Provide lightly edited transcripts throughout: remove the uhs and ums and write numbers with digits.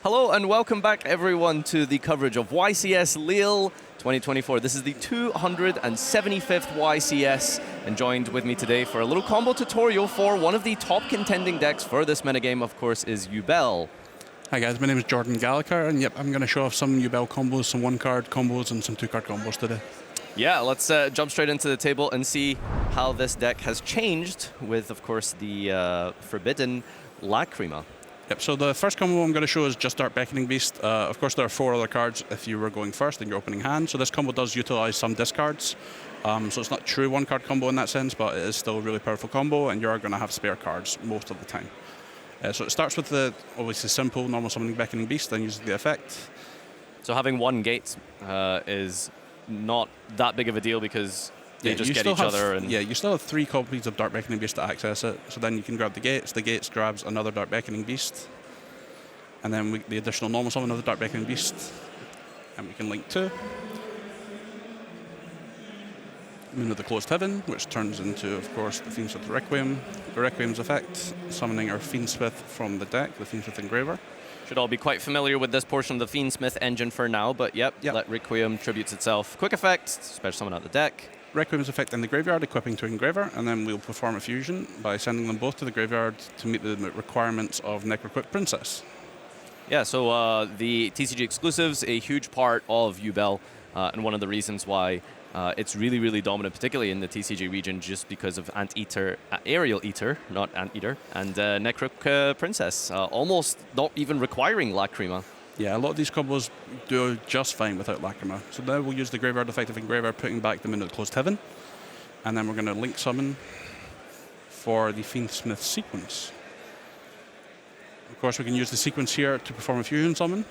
Hello and welcome back everyone to the coverage of YCS Lille 2024. This is the 275th YCS, and joined with me today for a little combo tutorial for one of the top contending decks for this metagame, of course, is Yubel. Hi guys, my name is Jordan Gallacher, and yep, I'm going to show off some Yubel combos, some one-card combos, and some two-card combos today. Yeah, let's jump straight into the table and see how this deck has changed with, of course, the forbidden Lacrima. Yep, so the first combo I'm going to show is just Dark Beckoning Beast. Of course, there are 4 other cards if you were going first in your opening hand, so this combo does utilize some discards. So it's not a true one-card combo in that sense, but it is still a really powerful combo, and you're going to have spare cards most of the time. So it starts with the obviously simple normal summoning Beckoning Beast, then uses the effect. So having one gate is not that big of a deal because they just get each other. And yeah, you still have 3 copies of Dark Beckoning Beast to access it. So then you can grab the gates grabs another Dark Beckoning Beast, and then the additional normal summon of the Dark Beckoning Beast, and we can link to Moon of the Closed Heaven, which turns into, of course, the Fiendsmith Requiem. The Requiem's effect, summoning our Fiendsmith from the deck, the Fiendsmith Engraver. Should all be quite familiar with this portion of the Fiendsmith engine for now, but yep. Let Requiem tributes itself. Quick effect, special summon out the deck. Requiem's effect in the graveyard, equipping to Engraver, and then we'll perform a fusion by sending them both to the graveyard to meet the requirements of Necroquip Princess. Yeah, so the TCG exclusives, a huge part of Yubel, and one of the reasons why it's really, really dominant, particularly in the TCG region, just because of Anteater, Aerial Eater, not Anteater, and Necroquip Princess, almost not even requiring Lacrima. Yeah, a lot of these combos do just fine without Lacrima. So now we'll use the graveyard effect of Engraver, putting back the Moon of the Closed Heaven, and then we're going to link summon for the Fiendsmith sequence. Of course, we can use the sequence here to perform a fusion summon.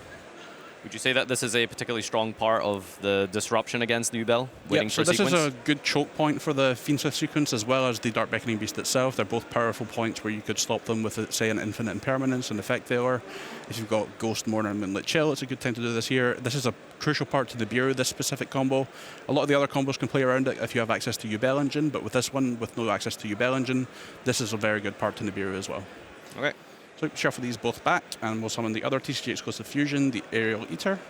Would you say that this is a particularly strong part of the disruption against Yubel? Yeah, so this is a good choke point for the Fiendsmith sequence, as well as the Dark Beckoning Beast itself. They're both powerful points where you could stop them with, say, an Infinite Impermanence, an Effect Veiler. If you've got Ghost, Mourner, and Moonlit Chill, it's a good time to do this here. This is a crucial part to the Bureau, this specific combo. A lot of the other combos can play around it if you have access to Yubel Engine, but with this one, with no access to Yubel Engine, this is a very good part to Nibiru as well. Okay. So shuffle these both back, and we'll summon the other TCG exclusive fusion, the Aerial Eater,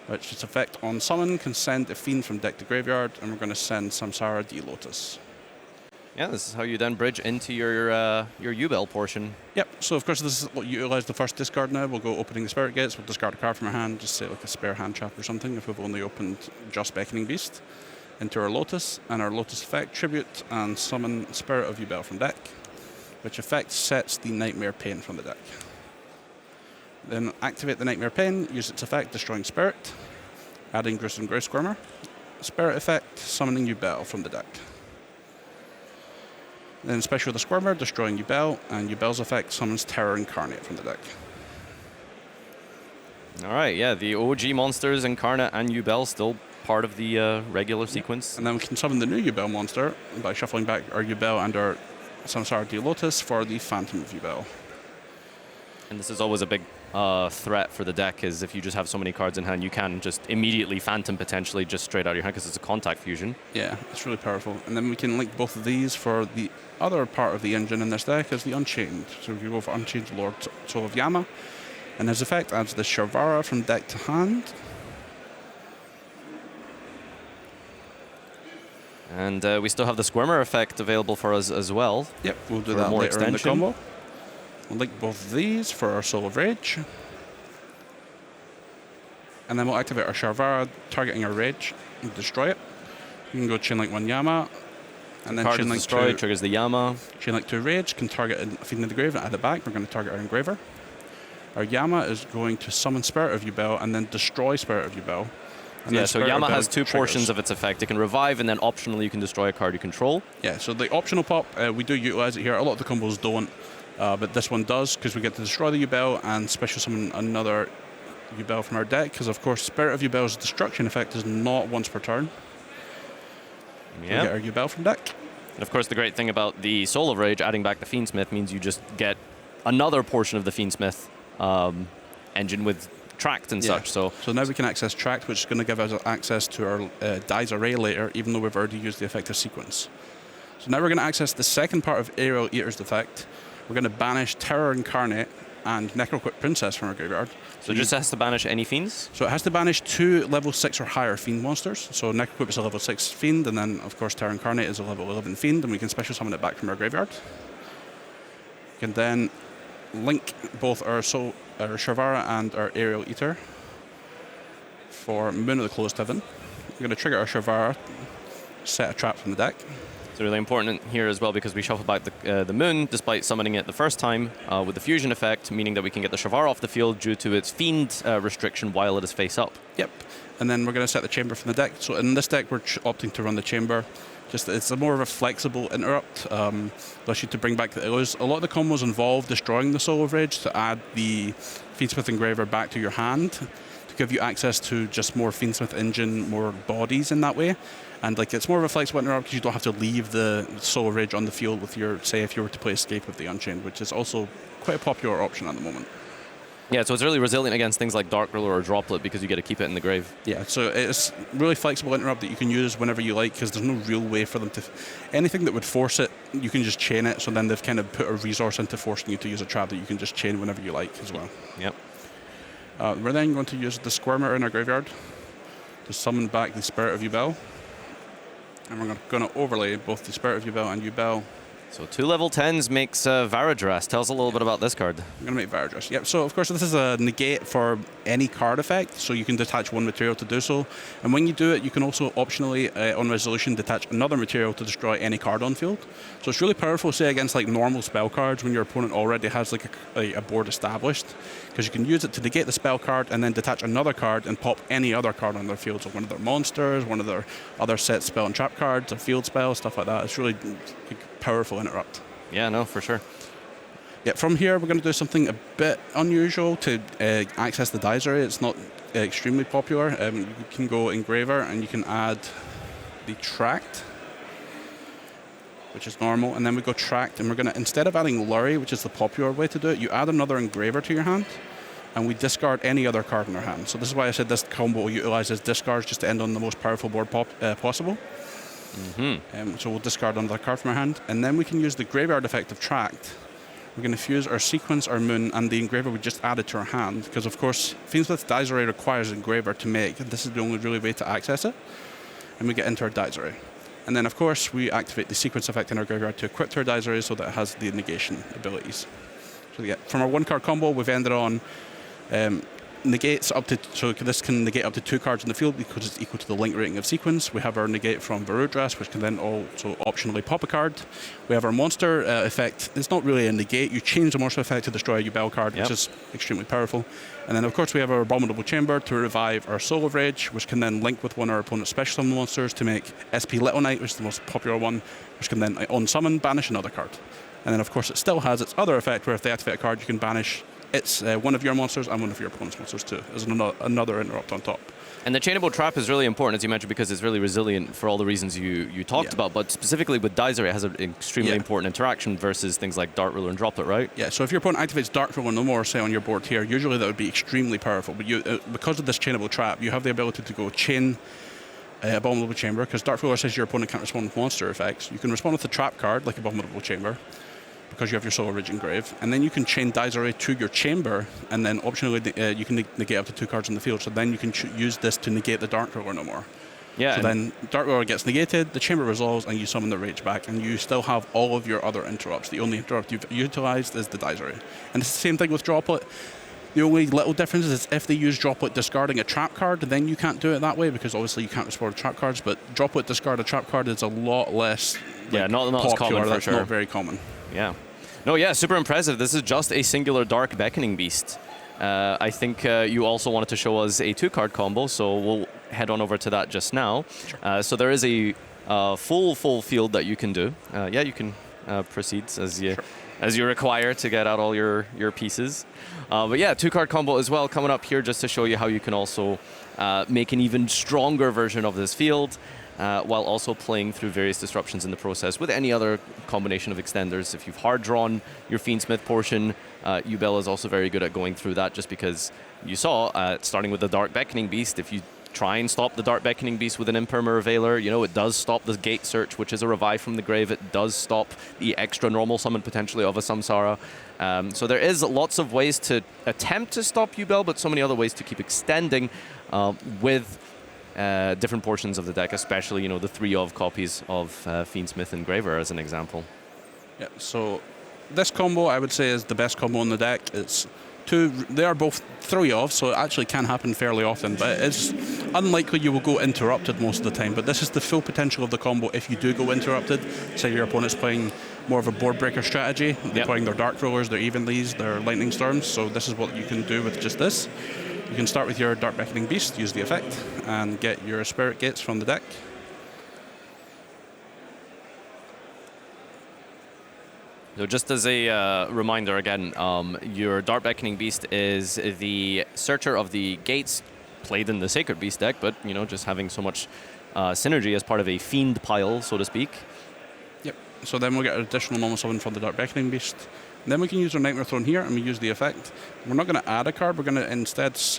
which its effect on summon can send a fiend from deck to graveyard, and we're going to send Samsara D Lotus. Yeah, this is how you then bridge into your Yubel portion. Yep, so of course this is what you utilize the first discard now. We'll go opening the Spirit Gates, we'll discard a card from our hand, just say like a spare hand trap or something if we've only opened just Beckoning Beast, into our Lotus, and our Lotus effect, tribute, and summon Spirit of Yubel from deck, which effect sets the Nightmare Pain from the deck. Then activate the Nightmare Pain, use its effect, destroying Spirit, adding Gruesome Grey Squirmer, Spirit effect, summoning Yubel from the deck. Then special the Squirmer, destroying Yubel, and Yubel's effect summons Terror Incarnate from the deck. All right, yeah, the OG monsters, Incarnate and Yubel, still part of the regular sequence. And then we can summon the new Yubel monster by shuffling back our Yubel and our Samsara D Lotus for the Phantom of Yubel. And this is always a big threat for the deck, is if you just have so many cards in hand, you can just immediately Phantom potentially just straight out of your hand because it's a contact fusion. Yeah, it's really powerful. And then we can link both of these for the other part of the engine in this deck is the Unchained. So we can go for Unchained Lord Soul of Yama, and his effect adds the Sharvara from deck to hand. And we still have the Squirmer effect available for us as well. Yep, we'll do that later in the combo. We'll link both of these for our Soul of Rage. And then we'll activate our Sharvara, targeting our Rage, and destroy it. You can go Chainlink 1 Yama, and then Chainlink 2 triggers the Yama. Chainlink 2 Rage can target a Fiend in the Grave and add it back. We're going to target our Engraver. Our Yama is going to summon Spirit of Yubel and then destroy Spirit of Yubel. Yeah, so Yama has 2 portions of its effect. It can revive, and then optionally you can destroy a card you control. Yeah, so the optional pop, we do utilize it here. A lot of the combos don't. But this one does, because we get to destroy the Yubel and special summon another Yubel from our deck, because of course Spirit of Yubel's destruction effect is not once per turn. Yeah. We get our Yubel from deck. And of course the great thing about the Soul of Rage, adding back the Fiendsmith, means you just get another portion of the Fiendsmith engine with Tract and such. So now we can access Tract, which is going to give us access to our Dies Array later, even though we've already used the effective sequence. So now we're going to access the second part of Aerial Eater's effect. We're going to banish Terror Incarnate and Necroquip Princess from our graveyard. So it just has to banish any fiends? So it has to banish 2 level 6 or higher fiend monsters. So Necroquip is a level 6 fiend, and then of course Terra Incarnate is a level 11 fiend, and we can special summon it back from our graveyard. We can then link both our Shavara and our Aerial Eater for Moon of the Closed Heaven. We're going to trigger our Shavara, set a trap from the deck. It's really important here as well because we shuffle back the Moon despite summoning it the first time with the fusion effect, meaning that we can get the Shavara off the field due to its fiend restriction while it is face up. Yep. And then we're going to set the chamber from the deck. So in this deck, we're opting to run the chamber. Just it's a more of a flexible interrupt. Allows you to bring back a lot of the combos involve destroying the Soul of Rage to add the Fiendsmith Engraver back to your hand to give you access to just more Fiendsmith Engine, more bodies in that way. And like it's more of a flexible interrupt because you don't have to leave the Soul of Rage on the field with your, say, if you were to play Escape of the Unchained, which is also quite a popular option at the moment. Yeah, so it's really resilient against things like Dark Ruler or Droplet because you get to keep it in the grave. Yeah, so it's really flexible interrupt that you can use whenever you like because there's no real way for them to... Anything that would force it, you can just chain it, so then they've kind of put a resource into forcing you to use a trap that you can just chain whenever you like as well. Yep. We're then going to use the Squirmer in our graveyard to summon back the Spirit of Yubel. And we're going to overlay both the Spirit of Yubel and Yubel. So 2 level 10s makes Varadras. Tell us a little bit about this card. I'm going to make Varadras. Yep, so of course this is a negate for any card effect, so you can detach 1 material to do so. And when you do it, you can also optionally, on resolution, detach another material to destroy any card on field. So it's really powerful, say, against like normal spell cards when your opponent already has like a board established, because you can use it to negate the spell card and then detach another card and pop any other card on their field. So one of their monsters, one of their other set spell and trap cards, a field spell, stuff like that. It's really powerful interrupt. Yeah, no, for sure. Yeah, from here we're going to do something a bit unusual to access the Dies Array. It's not extremely popular. You can go Engraver and you can add the Tract, which is normal, and then we go Tract, and we're going to, instead of adding Lurry, which is the popular way to do it, you add another Engraver to your hand, and we discard any other card in our hand. So this is why I said this combo utilizes discards just to end on the most powerful board possible. So we'll discard another card from our hand, and then we can use the graveyard effect of Tract. We're going to fuse our Sequence, our Moon, and the Engraver we just added to our hand, because of course Fiendsmith Dies Array requires Engraver to make, and this is the only really way to access it. And we get into our Dies Array. And then of course we activate the Sequence effect in our graveyard to equip to our Dies Array so that it has the negation abilities. So yeah, from our 1-card combo we've ended on negates up to, so this can negate up to 2 cards in the field because it's equal to the link rating of Sequence. We have our negate from Varadras, which can then also optionally pop a card. We have our monster effect. It's not really a negate. You change the monster effect to destroy a Yubel card, which is extremely powerful. And then of course we have our Abominable Chamber to revive our Soul of Rage, which can then link with one of our opponent's special summon monsters to make SP Little Knight, which is the most popular one, which can then on summon banish another card. And then of course it still has its other effect where if they activate a card you can banish it's one of your monsters and one of your opponent's monsters too, as another interrupt on top. And the Chainable Trap is really important, as you mentioned, because it's really resilient for all the reasons you talked about. But specifically with Dies Array, it has an extremely important interaction versus things like Dark Ruler and Droplet, right? Yeah, so if your opponent activates Dark Ruler no more, say on your board here, usually that would be extremely powerful. But you, because of this Chainable Trap, you have the ability to go chain Abominable Chamber, because Dark Ruler says your opponent can't respond with monster effects. You can respond with a trap card, like Abominable Chamber, because you have your Soul of Rage Engrave, and then you can chain Dies Array to your chamber, and then optionally you can negate up to 2 cards on the field, so then you can use this to negate the Dark Ruler no more. Yeah. So then Dark Ruler gets negated, the chamber resolves, and you summon the Rage back, and you still have all of your other interrupts. The only interrupt you've utilized is the Dies Array. And it's the same thing with Droplet. The only little difference is if they use Droplet discarding a trap card, then you can't do it that way, because obviously you can't respond to trap cards, but Droplet discard a trap card is a lot less not popular. as common for That's sure. not very common. Yeah. No, yeah, super impressive. This is just a singular Dark Beckoning Beast. I think you also wanted to show us a 2-card combo, so we'll head on over to that just now. Sure. So there is a full field that you can do. Yeah, you can proceed as you require to get out all your pieces. But yeah, 2-card combo as well coming up here just to show you how you can also make an even stronger version of this field. While also playing through various disruptions in the process with any other combination of extenders. If you've hard drawn your Fiendsmith portion, Yubel is also very good at going through that, just because you saw, starting with the Dark Beckoning Beast, if you try and stop the Dark Beckoning Beast with an Imperma Veiler. You know, it does stop the Gate Search, which is a revive from the grave. It does stop the extra normal summon potentially of a Samsara. So there is lots of ways to attempt to stop Yubel, but so many other ways to keep extending with different portions of the deck, especially, you know, the 3 of copies of Fiendsmith and Graver as an example. Yeah, so this combo I would say is the best combo in the deck. It's they are both 3 of, so it actually can happen fairly often, but it's unlikely you will go interrupted most of the time. But this is the full potential of the combo if you do go interrupted. Say your opponent's playing more of a board breaker strategy. They're playing their Dark Rollers, their Evenleys, their Lightning Storms, so this is what you can do with just this. You can start with your Dark Beckoning Beast, use the effect, and get your Spirit Gates from the deck. So just as a reminder again, your Dark Beckoning Beast is the searcher of the gates played in the Sacred Beast deck, but, you know, just having so much synergy as part of a fiend pile, so to speak. Yep. So then we'll get an additional normal summon from the Dark Beckoning Beast. And then we can use our Nightmare Throne here, and we use the effect. We're not going to add a card, we're going to instead destroy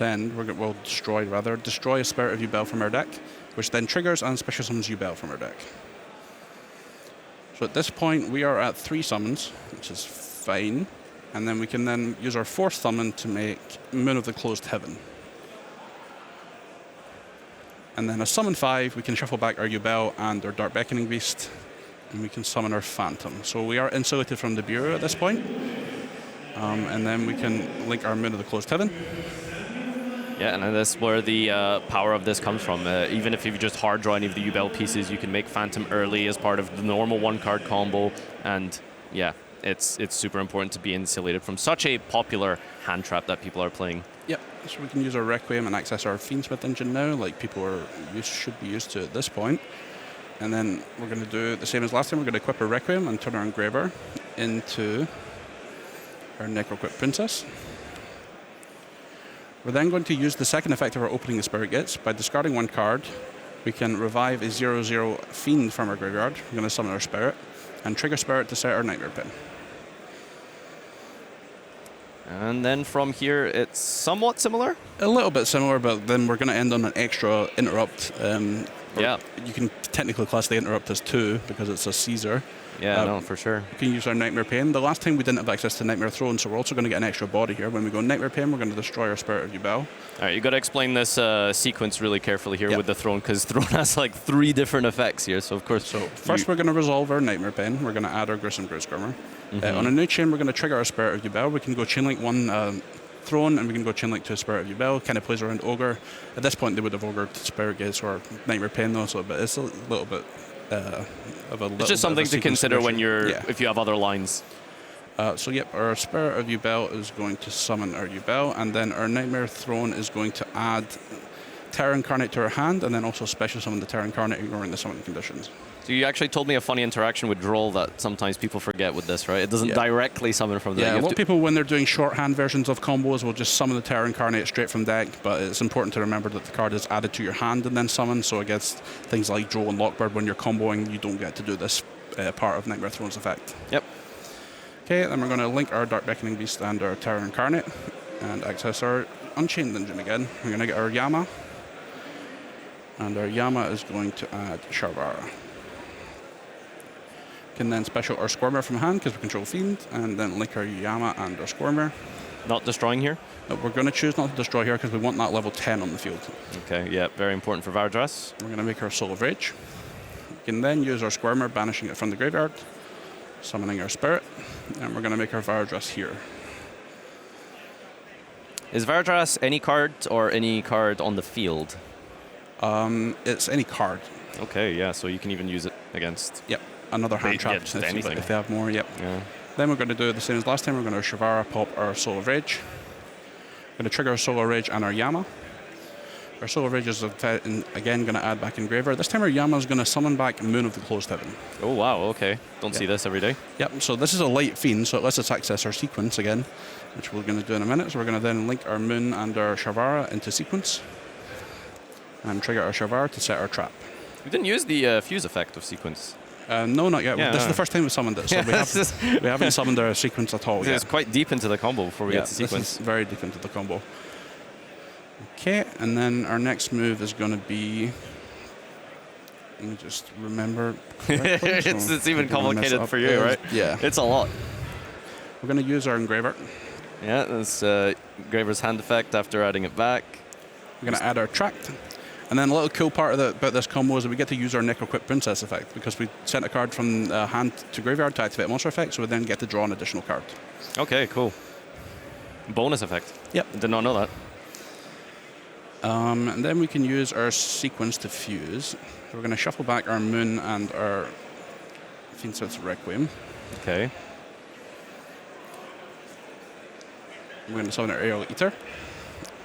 a Spirit of Yubel from our deck, which then triggers and special summons Yubel from our deck. So at this point, we are at 3 summons, which is fine. And then we can then use our 4th summon to make Moon of the Closed Heaven. And then a summon 5, we can shuffle back our Yubel and our Dark Beckoning Beast, and we can summon our Phantom. So we are insulated from the Bureau at this point. And then we can link our Moon of the Closed Heaven. Yeah, and that's where the power of this comes from. Even if you just hard draw any of the Yubel pieces, you can make Phantom early as part of the normal 1-card combo. And yeah, it's super important to be insulated from such a popular hand trap that people are playing. Yep, so we can use our Requiem and access our Fiendsmith engine now, like people should be used to at this point. And then we're going to do the same as last time. We're going to equip our Requiem and turn our Engraver into our Necroquip Princess. We're then going to use the second effect of our Opening the Spirit Gates. By discarding 1 card, we can revive a 0/0 Fiend from our graveyard. We're going to summon our Spirit, and trigger Spirit to set our Nightmare Pin. And then from here, it's somewhat similar? A little bit similar, but then we're going to end on an extra interrupt. Yeah. You can technically class the interrupt as 2 because it's a Caesar. Yeah, no, for sure. We can use our Nightmare Pain. The last time we didn't have access to Nightmare Throne, so we're also going to get an extra body here. When we go Nightmare Pain, we're going to destroy our Spirit of Yubel. All right, you got to explain this sequence really carefully here with the Throne, because Throne has like 3 different effects here. So of course, first we're going to resolve our Nightmare Pain. We're going to add our Gruesome Growsquirmer. On a new chain, we're going to trigger our Spirit of Yubel. We can go Chainlink 1 Throne, and we can go Chainlink 2 Spirit of Yubel. Kind of plays around Ogre. At this point, they would have Ogred Spirit Gates or Nightmare Pain though, so it's a little bit. It's just something to consider when you're if you have other lines. So yep, our Spirit of Yubel is going to summon our Yubel, and then our Nightmare Throne is going to add Terra Incarnate to our hand, and then also special summon the Terra Incarnate, ignoring the summoning conditions. So you actually told me a funny interaction with Droll that sometimes people forget with this, right? It doesn't directly summon from the deck. Yeah, a lot of people, when they're doing shorthand versions of combos, will just summon the Terra Incarnate straight from deck, but it's important to remember that the card is added to your hand and then summoned, so against things like Droll and Lockbird, when you're comboing, you don't get to do this part of Nightmare Throne's effect. Yep. Okay, then we're going to link our Dark Beckoning Beast and our Terra Incarnate, and access our Unchained engine again. We're going to get our Yama, and our Yama is going to add Sharvara. Can then special our Squirmer from hand because we control Fiend, and then link our Yama and our Squirmer. Not destroying here? No, we're going to choose not to destroy here because we want that level 10 on the field. Okay, yeah, very important for Vardress. We're going to make our Soul of Rage. We can then use our Squirmer, banishing it from the graveyard, summoning our Spirit, and we're going to make our Vardress here. Is Vardress any card or any card on the field? It's any card. Okay, yeah, so you can even use it against... Yep. Another hand trap if they have more, yep. Yeah. Then we're going to do the same as last time. We're going to Shavara, pop our Soul of Rage. We're going to trigger our Soul of Rage and our Yama. Our Soul of Rage is again going to add back Engraver. This time our Yama is going to summon back Moon of the Closed Heaven. Oh wow, okay. Don't see this every day. Yep, so this is a light Fiend, so it lets us access our sequence again, which we're going to do in a minute. So we're going to then link our Moon and our Shavara into sequence, and trigger our Shavara to set our trap. We didn't use the fuse effect of sequence. No, not yet. This is the first time we summoned it, so we haven't summoned our sequence at all yet. It's quite deep into the combo before we get to sequence. This is very deep into the combo. Okay, and then our next move is going to be. Let me just remember. It's even complicated for you, right? Yeah. It's a lot. We're going to use our engraver. Yeah, that's engraver's hand effect after adding it back. We're going to add our tract. And then a little cool part about this combo is that we get to use our Necroquip Princess effect because we sent a card from hand to graveyard to activate a monster effect, so we then get to draw an additional card. Okay, cool. Bonus effect. Yep. Did not know that. And then we can use our sequence to fuse. We're going to shuffle back our Moon and our Fiend's Requiem. Okay. We're going to summon our Aerial Eater.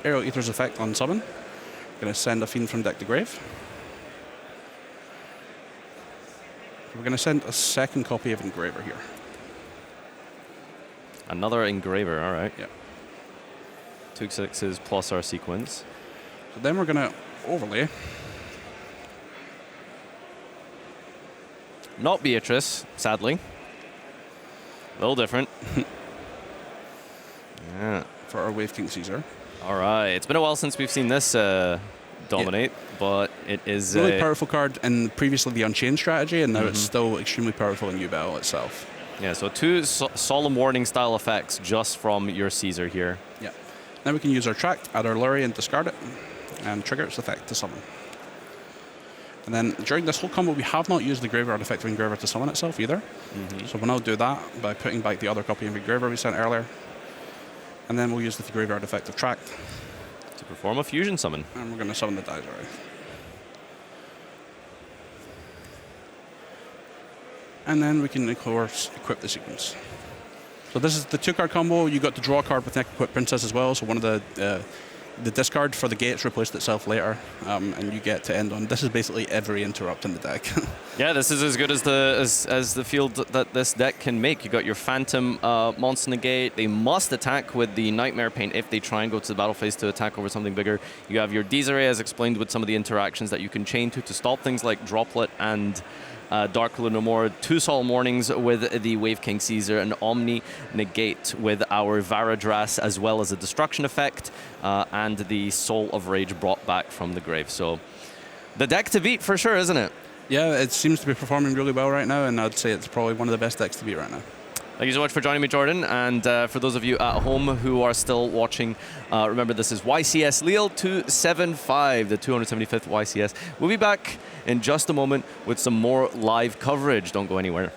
Aerial Eater's effect on summon. We're going to send a Fiend from deck to grave. We're going to send a second copy of Engraver here. Another engraver, all right. Yeah. 2 6s plus our sequence. So then we're going to overlay. Not Beatrice, sadly. A little different. Yeah. For our Wave King Caesar. All right. It's been a while since we've seen this dominate, but it is really powerful card in previously the Unchained strategy, and now it's still extremely powerful in Yubel itself. Yeah, so 2 Solemn Warning style effects just from your Caesar here. Yeah. Now we can use our tract, add our Lurry, and discard it, and trigger its effect to summon. And then during this whole combo, we have not used the graveyard effect of Engraver to summon itself either. So we'll now do that by putting back the other copy of Engraver we sent earlier. And then we'll use the graveyard effect of tract to perform a fusion summon. And we're going to summon the Dizori. And then we can, of course, equip the sequence. So this is the 2-card combo. You got to draw a card with Necroquip Princess as well. So one of the discard for the gates replaced itself later, and you get to end on. This is basically every interrupt in the deck. Yeah, this is as good as the field that this deck can make. You got your Phantom Monster Negate. They must attack with the Nightmare Paint if they try and go to the battle phase to attack over something bigger. You have your Dizere, as explained, with some of the interactions that you can chain to stop things like Droplet and Dark Lunomore, 2 Solemn Warnings with the Wave King Caesar, and Omni Negate with our Varadras, as well as a Destruction effect, and the Soul of Rage brought back from the grave. So the deck to beat for sure, isn't it? Yeah, it seems to be performing really well right now, and I'd say it's probably one of the best decks to beat right now. Thank you so much for joining me, Jordan. And for those of you at home who are still watching, remember this is YCS Lille 275, the 275th YCS. We'll be back in just a moment with some more live coverage. Don't go anywhere.